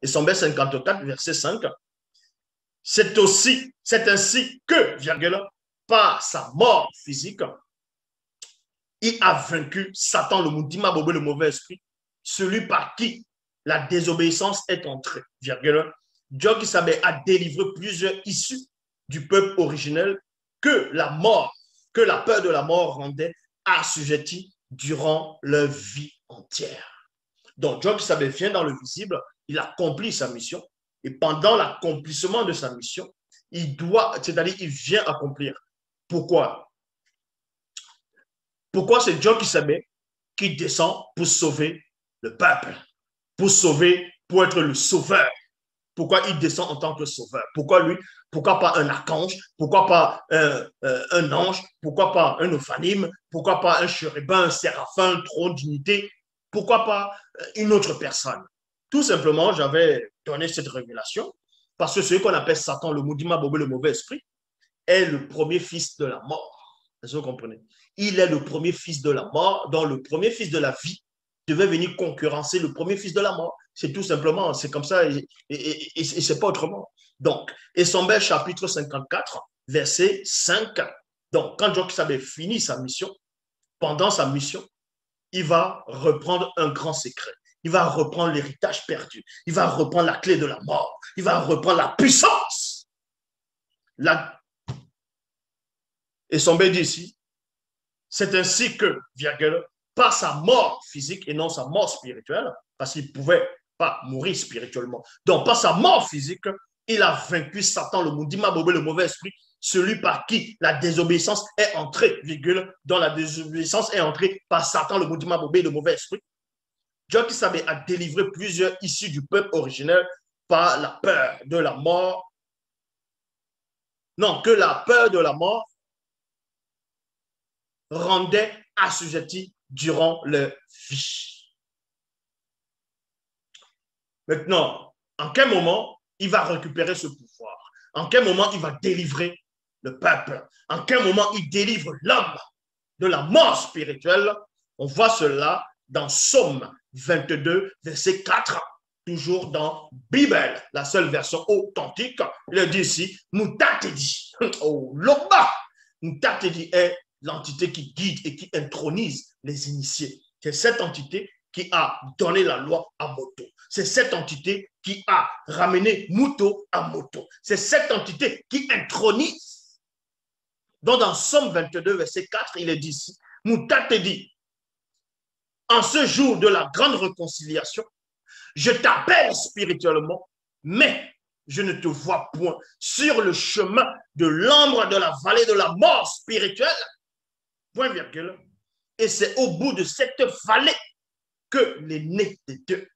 Et Sombet 54, verset 5. C'est ainsi que, virgule, par sa mort physique, il a vaincu Satan, le Moudima Bobé, le mauvais esprit, celui par qui la désobéissance est entrée, virgule. Dieu qui savait a délivré plusieurs issus du peuple originel que la mort, que la peur de la mort rendait assujettis durant leur vie entière. Donc, Dieu qui savait vient dans le visible, il accomplit sa mission, et pendant l'accomplissement de sa mission, il doit, c'est-à-dire il vient accomplir. Pourquoi? Pourquoi c'est Dieu qui savait qui descend pour sauver le peuple, pour sauver, pour être le sauveur? Pourquoi il descend en tant que sauveur? Pourquoi lui? Pourquoi pas un archange? Pourquoi pas un ange? Pourquoi pas un ophanime? Pourquoi pas un chérubin, un séraphin, un trône d'unité? Pourquoi pas une autre personne? Tout simplement, j'avais donné cette révélation parce que celui qu'on appelle Satan, le Moudima Bobé, le mauvais esprit, est le premier fils de la mort. Est-ce que vous comprenez? Il est le premier fils de la mort, dont le premier fils de la vie devait venir concurrencer le premier fils de la mort. C'est tout simplement, c'est comme ça et c'est pas autrement. Donc, Sombet chapitre 54, verset 5. Donc, quand Job avait fini sa mission, pendant sa mission, il va reprendre un grand secret. Il va reprendre l'héritage perdu. Il va reprendre la clé de la mort. Il va reprendre la puissance. Et Sombet dit ici, c'est ainsi que, virgule, par sa mort physique et non sa mort spirituelle, parce qu'il ne pouvait pas mourir spirituellement. Donc, par sa mort physique, il a vaincu Satan, le Moudima Bobé, le mauvais esprit, celui par qui la désobéissance est entrée, virgule, dont la désobéissance est entrée par Satan, le Moudima Bobé, le mauvais esprit. Dieu qui savait a délivré plusieurs issus du peuple originel par la peur de la mort. Non, que la peur de la mort rendait assujettis durant leur vie. Maintenant, en quel moment il va récupérer ce pouvoir? En quel moment il va délivrer le peuple? En quel moment il délivre l'homme de la mort spirituelle? On voit cela dans Psaume 22, verset 4, toujours dans Bible, la seule version authentique. Il dit ici, Moutatedi, oh, Loba, Moutatedi est l'entité qui guide et qui intronise les initiés. C'est cette entité qui a donné la loi à Moto. C'est cette entité qui a ramené Muto à Moto. C'est cette entité qui intronise. Donc, dans Somme 22, verset 4, il est dit ici, Mouta te dit, en ce jour de la grande réconciliation, je t'appelle spirituellement, mais je ne te vois point sur le chemin de l'ombre de la vallée de la mort spirituelle. Point virgule. Et c'est au bout de cette vallée que l'aîné des deux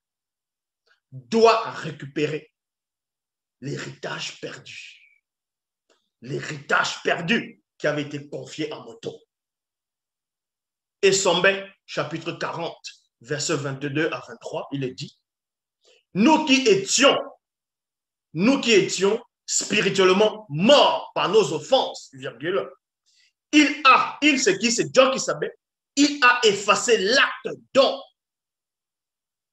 doit récupérer l'héritage perdu. L'héritage perdu qui avait été confié à Moto. Et Sombet, chapitre 40, versets 22 à 23, il est dit, nous qui étions spirituellement morts par nos offenses, virgule, c'est qui? C'est Dieu qui savait. Il a effacé l'acte dont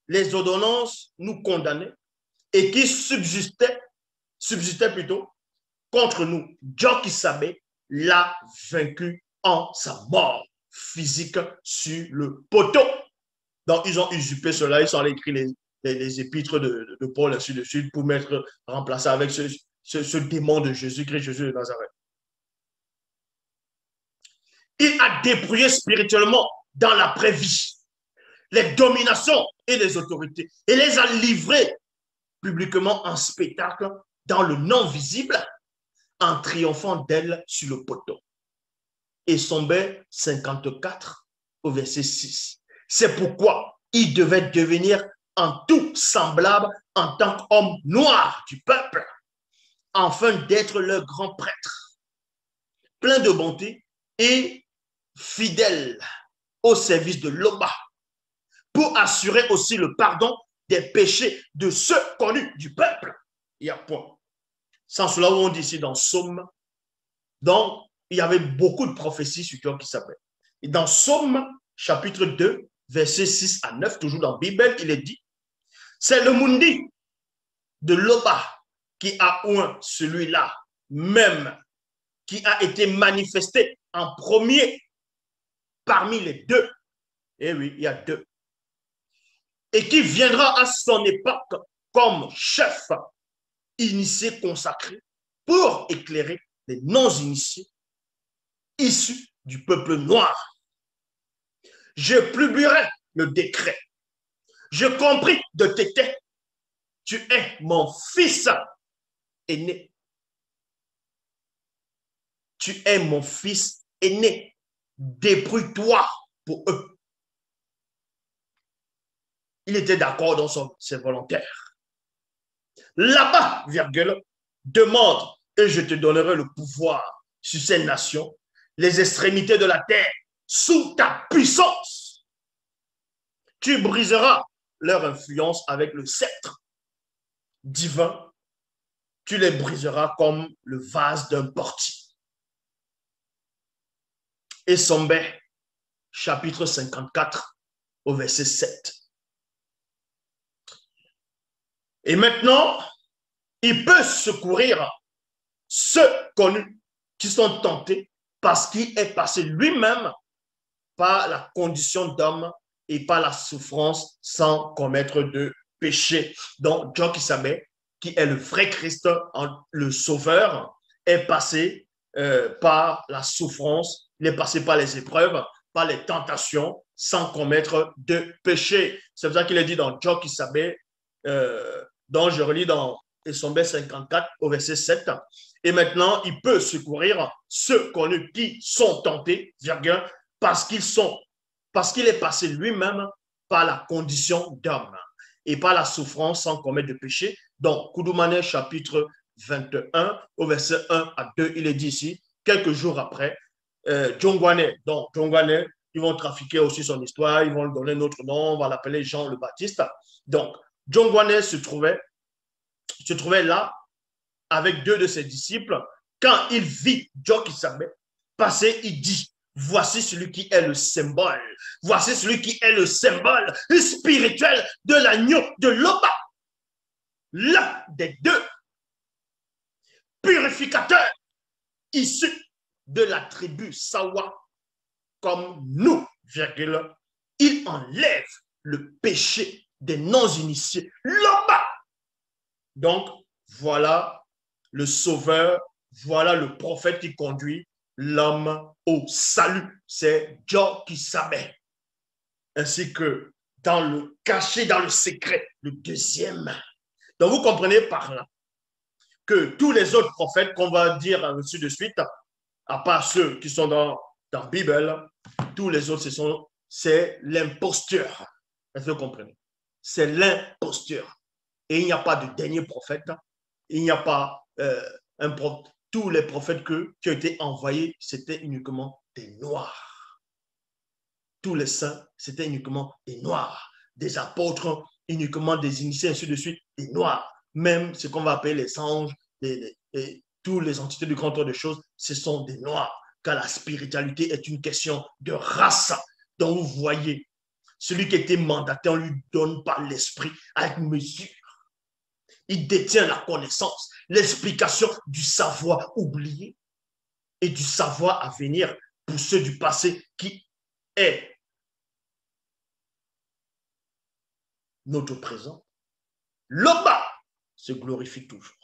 les ordonnances nous condamnaient et qui subsistait plutôt contre nous. Dieu qui savait l'a vaincu en sa mort physique sur le poteau. Donc, ils ont usurpé cela, ils sont allés écrire les épîtres de Paul, ainsi de suite, pour remplacer avec ce démon de Jésus-Christ, Jésus de Nazareth. Il a dépouillé spirituellement dans l'après-vie les dominations et les autorités et les a livrées publiquement en spectacle dans le non-visible en triomphant d'elle sur le poteau. Et Sombet 54 au verset 6. C'est pourquoi il devait devenir en tout semblable en tant qu'homme noir du peuple, afin d'être leur grand prêtre, plein de bonté et fidèle au service de l'Oba, pour assurer aussi le pardon des péchés de ceux connus du peuple. Il y a point. Sans cela, on dit ici dans Somme, donc il y avait beaucoup de prophéties sur Dieu qui s'appellent. Et dans Somme, chapitre 2, versets 6 à 9, toujours dans la Bible, il est dit, c'est le Mundi de Loba qui a oint celui-là même, qui a été manifesté en premier parmi les deux. Et oui, il y a deux. Et qui viendra à son époque comme chef initié, consacré, pour éclairer les non-initiés issus du peuple noir. Je publierai le décret. Je compris de Tété. Tu es mon fils aîné. Tu es mon fils aîné. Débrouille-toi pour eux. Il était d'accord dans ses volontaires. Là-bas, virgule, demande et je te donnerai le pouvoir sur ces nations, les extrémités de la terre, sous ta puissance. Tu briseras leur influence avec le sceptre divin. Tu les briseras comme le vase d'un portier. Et Sombé, chapitre 54, au verset 7. Et maintenant, il peut secourir ceux connus qui sont tentés parce qu'il est passé lui-même par la condition d'homme et par la souffrance sans commettre de péché. Donc, John Kisabé, qui est le vrai Christ, le Sauveur, est passé par la souffrance, il est passé par les épreuves, par les tentations, sans commettre de péché. C'est pour ça qu'il est dit dans John Kisabé, dont je relis dans Sombé 54 au verset 7. Et maintenant, il peut secourir ceux connus qui sont tentés, virgule, parce qu'il est passé lui-même par la condition d'homme et par la souffrance sans commettre de péché. Donc, Koudoumane, chapitre 21, au verset 1 à 2, il est dit ici, quelques jours après, Djongwane, donc Djongwane, ils vont trafiquer aussi son histoire, ils vont lui donner notre nom, on va l'appeler Jean le Baptiste. Donc, Djongwane se trouvait là avec deux de ses disciples. Quand il vit John Kisabé passer, il dit, voici celui qui est le symbole. Voici celui qui est le symbole spirituel de l'agneau de Loba. L'un des deux purificateurs issus de la tribu Sawa, comme nous, virgule, il enlève le péché des non-initiés. Loba. Donc, voilà le sauveur, voilà le prophète qui conduit l'homme au salut. C'est John Kisabé. Ainsi que dans le caché, dans le secret, le deuxième. Donc vous comprenez par là que tous les autres prophètes qu'on va dire ainsi de suite, à part ceux qui sont dans la Bible, tous les autres, c'est l'imposture. Est-ce que vous comprenez? C'est l'imposture. Et il n'y a pas de dernier prophète. Il n'y a pas un prophète. Tous les prophètes qui ont été envoyés, c'était uniquement des noirs. Tous les saints, c'était uniquement des noirs. Des apôtres, uniquement des initiés, ainsi de suite, des noirs. Même ce qu'on va appeler les anges, tous les entités du grand ordre de choses, ce sont des noirs. Car la spiritualité est une question de race. Donc vous voyez, celui qui était mandaté, on ne lui donne pas l'esprit avec mesure. Il détient la connaissance, l'explication du savoir oublié et du savoir à venir pour ceux du passé qui est notre présent. Loba se glorifie toujours.